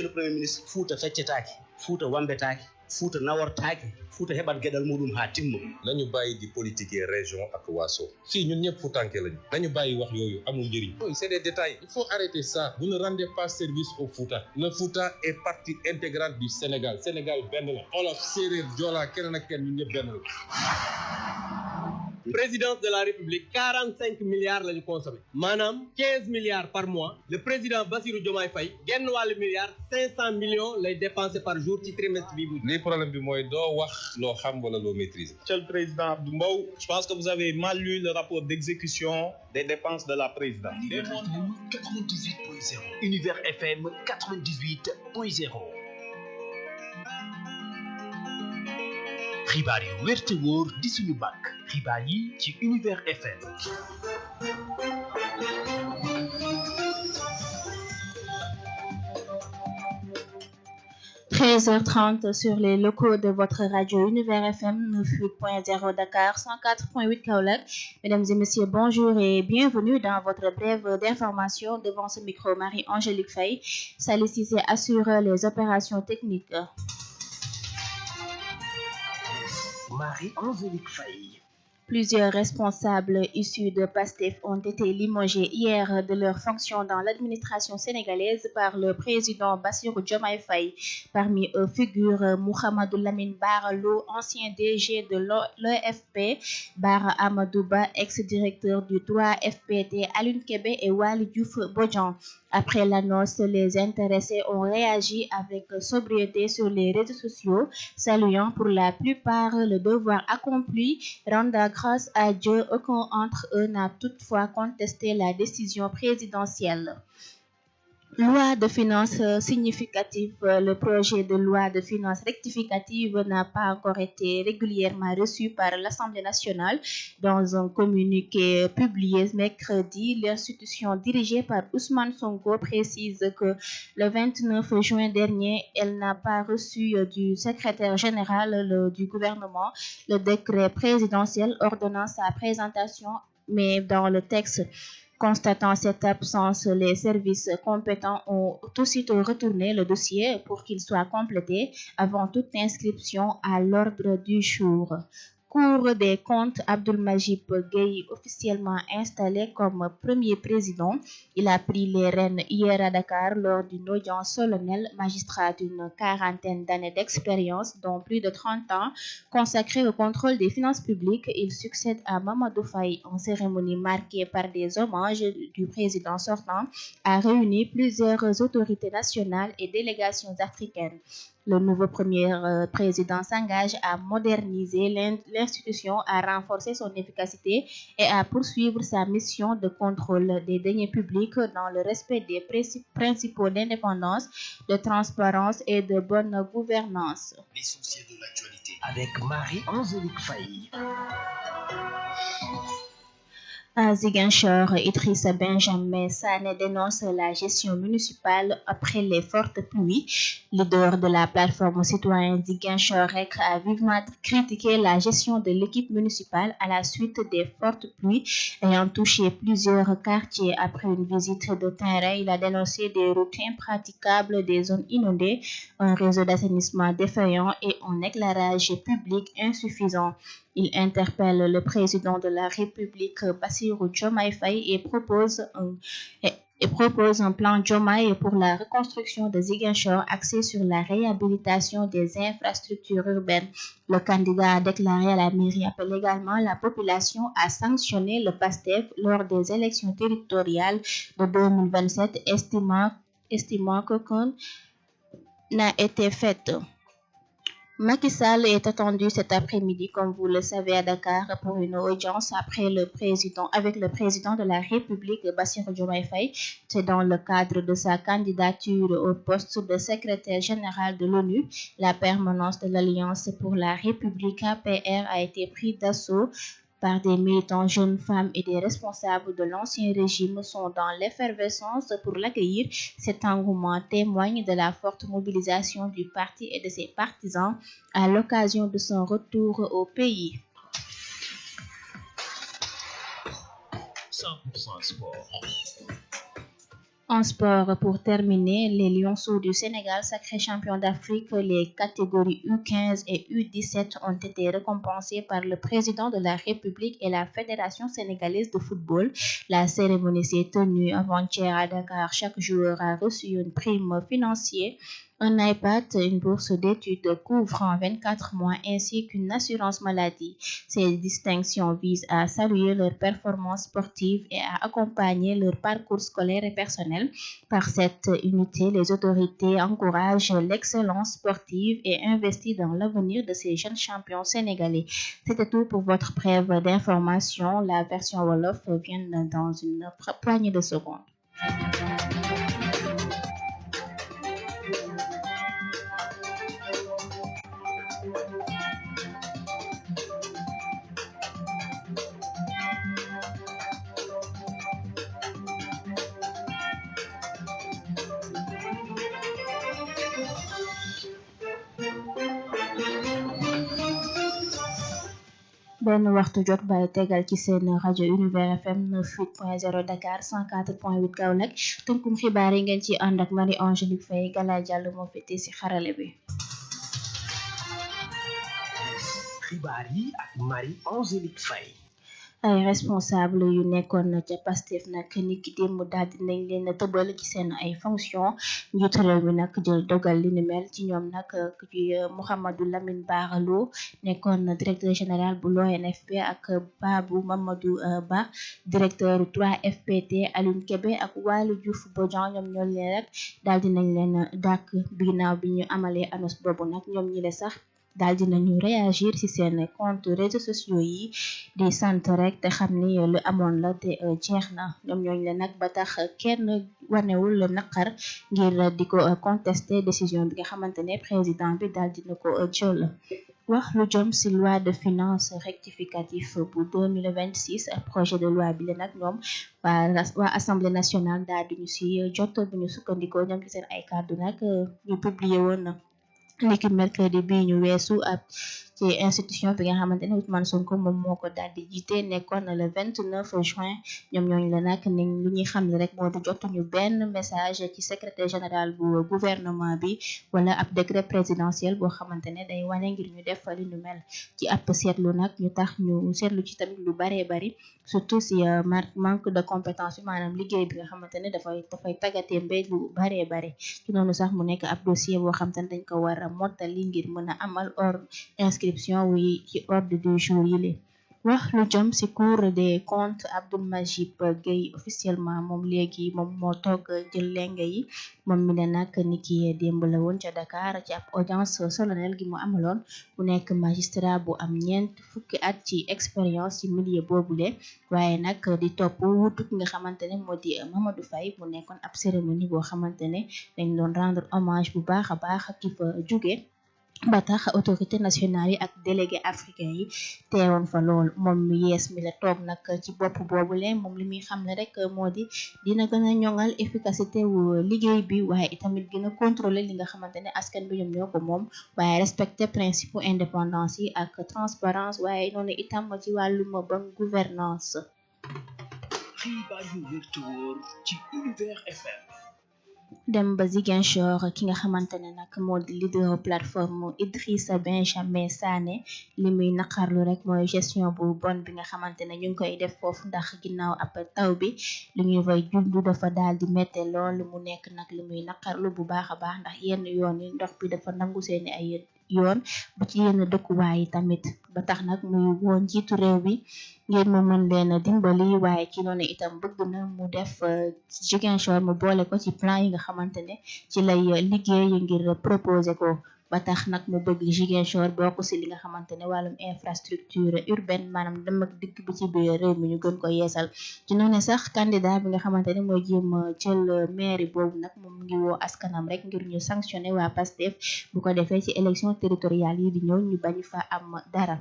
le premier ministre Fouta feccetaaki Fouta wambetaaki Fouta nawortaaki Fouta heɓat geɗal muɗum haa timma. nañu bàyyi di politiquer région ak waaso fii ñun ñëpp Foutanké lañu nañu bàyyi wax yooyu amul njëriñ. c'est des détails il faut arrêter ça. vous ne rendez pas service au Fouta. le Fouta est partie intégrante du Sénégal benn la Wolof séeréer Joola keneen ak kenn ñun ñëpp benn la. Présidence de la République 45 milliards la ñu consommé maanaam 15 milliards par mois le président Bassirou Diomaye Faye genn wàllu milliard 500 millions lay dépensé par jour ci trimestre bi bu. lii problème bi mooy doo wax loo xam wala loo maîtriser. Monsieur le Président Abdou Mbow, je pense que vous avez mal lu le rapport d'exécution des dépenses de la présidence. Univers FM 98.0. Univers FM 98.0. xibaar yu wér te wóor di suñu bàkk xibaar yi ci Univers FM. h sur les locaux de votre radio Univers FM 98.0 Dakar 104.8 Kaolack. Mesdames et messieurs, bonjour et bienvenue dans votre brève d'information. Devant ce micro, Marie-Angélique Faye. Sali Cissé assure les opérations techniques. Marie-Angélique Faye. Plusieurs responsables issus de PASTEF ont été limogés hier de leurs fonctions dans l'administration sénégalaise par le président Bassirou Diomaye Faye. Parmi eux figurent Mouhamadou Lamine Bara Lo, ancien DG de l'OFP, Bara Amadou Ba, ex-directeur du 3FPT, Alioune Kébé et Waly Diouf Bodian. Après l'annonce, les intéressés ont réagi avec sobriété sur les réseaux sociaux, saluant pour la plupart le devoir accompli, rendant grâce à Dieu. Aucun d'entre eux n'a toutefois contesté la décision présidentielle. Loi de finances significative. Le projet de loi de finances rectificative n'a pas encore été régulièrement reçu par l'Assemblée nationale. Dans un communiqué publié mercredi, l'institution dirigée par Ousmane Sonko précise que le 29 juin dernier, elle n'a pas reçu du secrétaire général du gouvernement le décret présidentiel ordonnant sa présentation, mais dans le texte. Constatant cette absence, les services compétents ont tout de suite retourné le dossier pour qu'il soit complété avant toute inscription à l'ordre du jour. Cour des comptes, Abdoul-Majib Gueye, officiellement installé comme premier président. Il a pris les rênes hier à Dakar lors d'une audience solennelle. Magistrat d'une quarantaine d'années d'expérience, dont plus de 30 ans, consacré au contrôle des finances publiques. Il succède à Mamadou Faye. En cérémonie marquée par des hommages du président sortant, a réuni plusieurs autorités nationales et délégations africaines. Le nouveau premier président s'engage à moderniser l'institution, à renforcer son efficacité et à poursuivre sa mission de contrôle des deniers publics dans le respect des principaux d'indépendance, de transparence et de bonne gouvernance. L'essentiel de l'actualité avec Marie-Angélique Faye. À Ziguinchor, Idrissa Benjamin Sané dénonce la gestion municipale après les fortes pluies. Leader de la plateforme citoyenne Ziguinchor a vivement critiqué la gestion de l'équipe municipale à la suite des fortes pluies ayant touché plusieurs quartiers. Après une visite de terrain, il a dénoncé des routes impraticables, des zones inondées, un réseau d'assainissement défaillant et un éclairage public insuffisant. Il interpelle le président de la République, Bassirou Diomaye Faye, et propose un plan Diomaye pour la reconstruction de Ziguinchor axé sur la réhabilitation des infrastructures urbaines. Le candidat a déclaré à la mairie appelle également la population à sanctionner le PASTEF lors des élections territoriales de 2027, estimant qu'aucune n'a été faite. Macky Sall est attendu cet après-midi, comme vous le savez, à Dakar pour une audience avec le président de la République, Bassirou Diomaye Faye. C'est dans le cadre de sa candidature au poste de secrétaire général de l'ONU. La permanence de l'Alliance pour la République APR a été prise d'assaut par des militants jeunes femmes et des responsables de l'ancien régime sont dans l'effervescence pour l'accueillir. Cet engouement témoigne de la forte mobilisation du parti et de ses partisans à l'occasion de son retour au pays. 100% sport. En sport, pour terminer, les Lionceaux du Sénégal, sacrés champions d'Afrique, les catégories U15 et U17 ont été récompensés par le président de la République et la Fédération sénégalaise de football. La cérémonie s'est tenue avant-hier à Dakar. Chaque joueur a reçu une prime financière, un iPad, une bourse d'études couvrant 24 mois ainsi qu'une assurance maladie. Ces distinctions visent à saluer leurs performances sportives et à accompagner leur parcours scolaire et personnel. Par cette unité, les autorités encouragent l'excellence sportive et investissent dans l'avenir de ces jeunes champions sénégalais. C'était tout pour votre brève d'information. La version Wolof vient dans une poignée de secondes. benn waxtu jot bay tegal ci seen rajo Univers FM 98.0 Dakar 104.8 Kaolack tënkum xibaar yi ngeen ci ànd ak Marie Angélique Faye Gala Diallo moo féete ci xarale bi. xibaar yi ak Marie Angélique Faye. ay responsable yu nekkoon ca Pastef nag niki démb daal dinañ leen tëbal ci seen ay fonction njiitu réew mi nag jël dogal li ni mel ci ñoom nag ci Mouhamadou Lamine Bara Lo nekkoon directeur général bu l'ONFP ak Babou Mamadou Ba directeur 3FPT Alioune Kébé ak Waly Diouf Bodian ñoom ñoo leen rek daal dinañ leen dàkk ginnaaw bi ñu amalee annonce boobu nag ñoom ñi le sax daal dinañu réagir ci seen compte réseaux sociaux yi di sant rek te xam ni lu amoon la te jeex na ñoom ñooñu la nag ba tax kenn wanewul naqar ngir di ko contester décision bi nga xamante ne président bi daal dina ko jël. wax lu jëm ci loi de finances rectificatif bu 2026 projet de loi bi la nag ñoom waa assemblée nationale daal duñu ci jot bu ñu sukkandikoo ñoom ci seen ay kàddu nag ñu publier woon na niki mercredi bi ñu weesu ab ci institution bi nga xamante ne Ousmane Sonko moom moo ko daal di jiite nekkoon le 29 juin ñoom ñooñu la nag ni lu ñuy xam ne rek moo di jotuñu benn message ci secrétaire général bu gouvernement bi wala ab décret présidentiel boo xamante ne day wane ngir ñu def li ñu mel ci ab seetlu nag ñu tax ñu seetlu ci tamit lu baree bari surtout si manque de compétence bi maanaam liggéey bi nga xamante ne dafay tàggatee mbéy lu baree bari ci noonu sax mu nekk ab dossier boo xamante ne dañ ko war a mottali ngir mën a amal inscription wi ci ordre du jour yi li wax lu jëm ci cour des comptes Abdoul Majib Gueye officiellement moom léegi moom moo toog jël lenge yi moom mi ne nag ni ki démb la woon ca Dakar ci ab audience solennelle gi mu amaloon mu nekk magistrat bu am ñeent fukki at ci expérience ci milieu boobule waaye nag di topp wutu ki nga xamante ne moo di Mamadou Faye mu nekkoon ab cérémonie boo xamante ne dañ doon rendre hommage bu baax a baax ki fa jóge ba tax autorité nationale yi ak délégué africain yi teewoon fa lool moom mi yees mi la toog nag ci bopp boobule moom li muy xam ne rek moo di dina gën a ñoŋal efficacité wu liggéey bi waaye itamit gën a contrôler li nga xamante ne askan bi ñoom ñoo ko moom waaye respecter principe indépendance yi ak transparence waaye noonu itam ci wàllum bonne gouvernance xibaar yu wér te wóor ci Univers FM. dem ba Ziguinchor ki nga xamante ne nag moo di leader plateforme Idrissa Benjamin Sané li muy naqarlu rek mooy gestion bu bon bi nga xamante ne ñu ngi koy def foofu ndax ginnaaw ab taw bi li ñuy fay jundu dafa daal di métte lool mu nekk nag li muy naqarlu bu baax a baax ndax yenn yoon yi ndox bi dafa nangu seeni ay yoon ba ci yenn dëkkuwaay yi tamit ba tax nag muy woon njiitu réew bi ngir mu mën leen dimbali waaye ci noonu itam bëgg na mu def Ziguinchor mu boole ko ci plan yi nga xamante ne ci lay liggéey ngir proposer ko ba tax nag mu bëgg Ziguinchor bokk ci li nga xamante ne wàllum infrastructure urbaine maanaam dem ak dikk bi ci biir réew mi ñu gën ko yeesal ci noonu sax candidat bi nga xamante ne mooy jéem jël mairie boobu nag moom ngi woo askanam rek ngir ñu sanctionné waa Pastef bu ko defee ci élection territoriale yi di ñëw ñu bañ fa am dara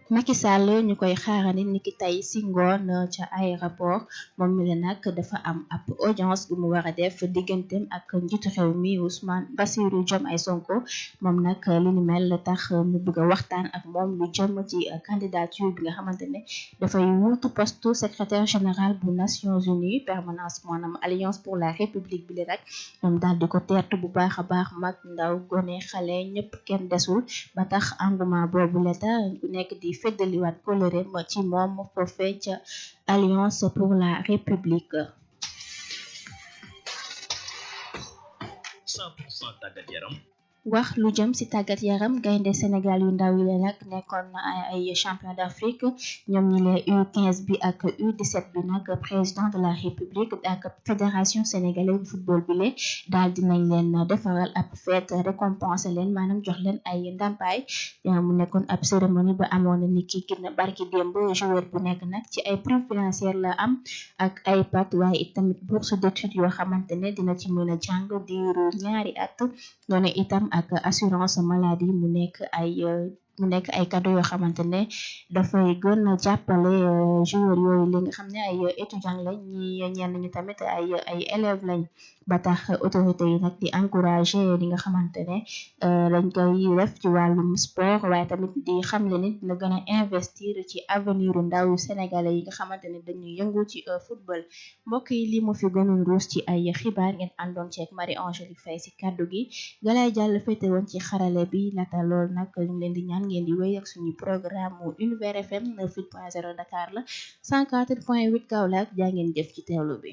Macky Sall ñu koy xaarandi niki tey si ngoon ca aéroport moom mi la nag dafa am ab audience bu mu war a def digganteem ak njiitu réew mi Ousmane Bassirou Diomaye Sonko moom nag li ni mel tax mu bëgg a waxtaan ak moom lu jëm ci candidature bi nga xamante ne dafay wuutu poste secrétaire général bu Nations Unies permanence maanaam Alliance pour la République bi la rek ñoom daal di ko teertu bu baax a baax mag ndaw gone xale ñëpp kenn desul ba tax engouement boobu leta ku nekk di feddaliwaat coloré ma ci moom foofee ca Alliance pour la République. 100% tàggat yaram. wax lu jëm ci tàggat yaram gaynde Sénégal yu ndaw yi la nag nekkoon na ay champion d'Afrique ñoom ñi lee U15 bi ak U17 bi nag président de la République ak fédération sénégalaise de football bi le daal dinañ leen defaral ab fête récompenser leen maanaam jox leen ay ndàmpaay mu nekkoon ab cérémonie ba amoon na ni ki gina barki démb joueur bu nekk nag ci ay prime financière la am ak ay pat waaye itamit bourse d'études yoo xamante ne dina ci mën a jàng diiru ñaari at noonu itam ak assurance maladie mu nekk ay cadeau yoo xamante ne dafay gën a jàppale joueur yooyu li nga xam ne ay étudiant lañ ñenn ñi tamit ay élèves lañ ba tax autorité yi nag di encourager li nga xamante ne dañ koy def ci wàllum sport waaye tamit di xamle ni dina gën a investir ci avenir ndaw yu sénégalais yi nga xamante ne dañuy yëngu ci football mbokk yi li mu fi gënoon ruus ci ay xibaar ngeen àndoon ceeg Marie Angélique Faye si kaddu gi Galaye Diallo féete woon ci xarale bi laata lool nag ñu leen di ñaan ngeen di wéy ak suñu programme mu Univers FM 98.0 Dakar la 104.8 Kaolack jaa ngeen jëf ci teewlu bi